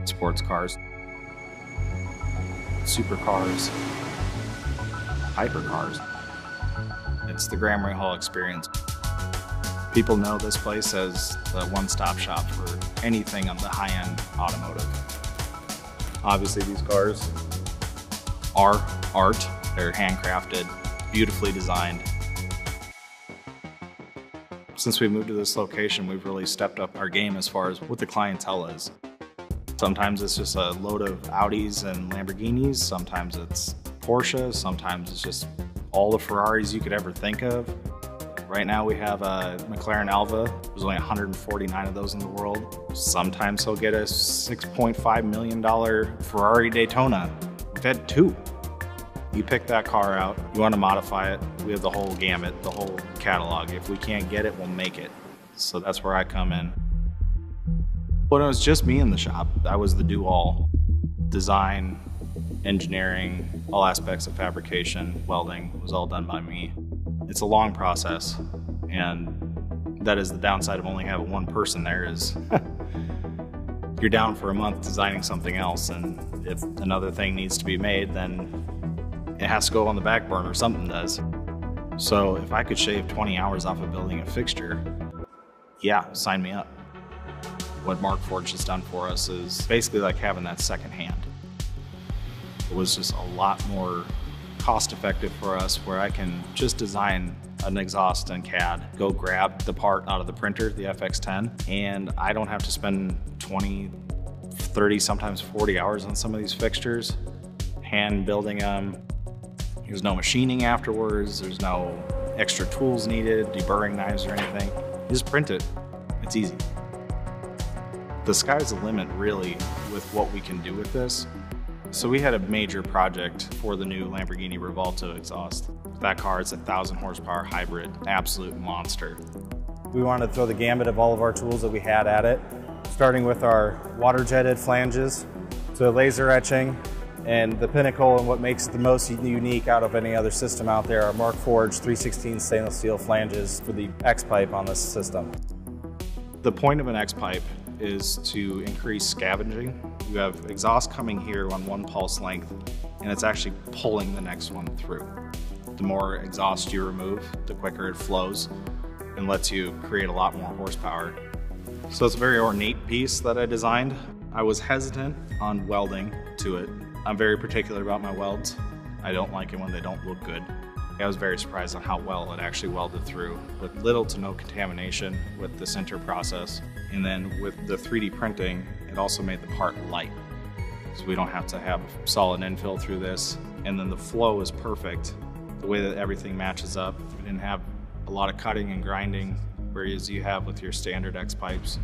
sports cars, supercars, hypercars. It's the Graham Rahal experience. People know this place as the one-stop shop for anything on the high-end automotive. Obviously, these cars are art. They're handcrafted, beautifully designed. Since we moved to this location, we've really stepped up our game as far as what the clientele is. Sometimes it's just a load of Audis and Lamborghinis, sometimes it's Porsche, sometimes it's just all the Ferraris you could ever think of. Right now we have a McLaren Alva. There's only 149 of those in the world. Sometimes he'll get a $6.5 million Ferrari Daytona. We've had two. You pick that car out, you want to modify it, we have the whole gamut, the whole catalog. If we can't get it, we'll make it. So that's where I come in. When it was just me in the shop, I was the do-all. Design, engineering, all aspects of fabrication, welding was all done by me. It's a long process, and that is the downside of only having one person there is you're down for a month designing something else, and if another thing needs to be made, then it has to go on the back burner, something does. So if I could shave 20 hours off of building a fixture, yeah, sign me up. What Markforged has done for us is basically like having that second hand. It was just a lot more cost effective for us where I can just design an exhaust in CAD, go grab the part out of the printer, the FX10, and I don't have to spend 20, 30, sometimes 40 hours on some of these fixtures, hand building them. There's no machining afterwards, there's no extra tools needed, deburring knives or anything. You just print it, it's easy. The sky's the limit really with what we can do with this. So we had a major project for the new Lamborghini Revuelto exhaust. That car is a 1,000 horsepower hybrid, absolute monster. We wanted to throw the gamut of all of our tools that we had at it, starting with our water jetted flanges to laser etching, and the pinnacle and what makes it the most unique out of any other system out there are Markforged 3/16 stainless steel flanges for the X-pipe on this system. The point of an X-pipe is to increase scavenging. You have exhaust coming here on one pulse length, and it's actually pulling the next one through. The more exhaust you remove, the quicker it flows and lets you create a lot more horsepower. So it's a very ornate piece that I designed. I was hesitant on welding to it. I'm very particular about my welds. I don't like it when they don't look good. I was very surprised on how well it actually welded through with little to no contamination with the sinter process. And then with the 3D printing, it also made the part light. So we don't have to have solid infill through this. And then the flow is perfect. The way that everything matches up. We didn't have a lot of cutting and grinding, whereas you have with your standard X pipes.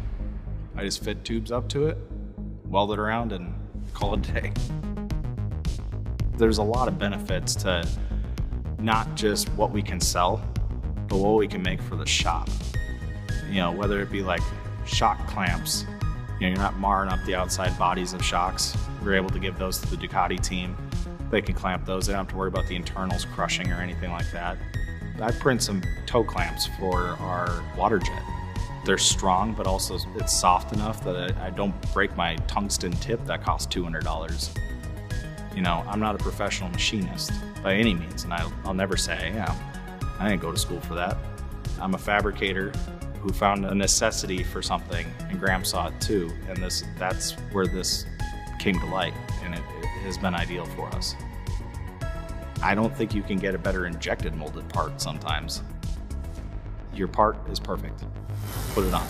I just fit tubes up to it, weld it around, and call it a day. There's a lot of benefits to not just what we can sell, but what we can make for the shop. You know, whether it be like shock clamps, you know, you're not marring up the outside bodies of shocks. We're able to give those to the Ducati team. They can clamp those. They don't have to worry about the internals crushing or anything like that. I print some toe clamps for our water jet. They're strong, but also it's soft enough that I don't break my tungsten tip that costs $200. You know, I'm not a professional machinist by any means, and I'll never say, yeah, I didn't go to school for that. I'm a fabricator who found a necessity for something, and Graham saw it too, and that's where this came to light, and it has been ideal for us. I don't think you can get a better injected molded part sometimes. Your part is perfect. Put it on.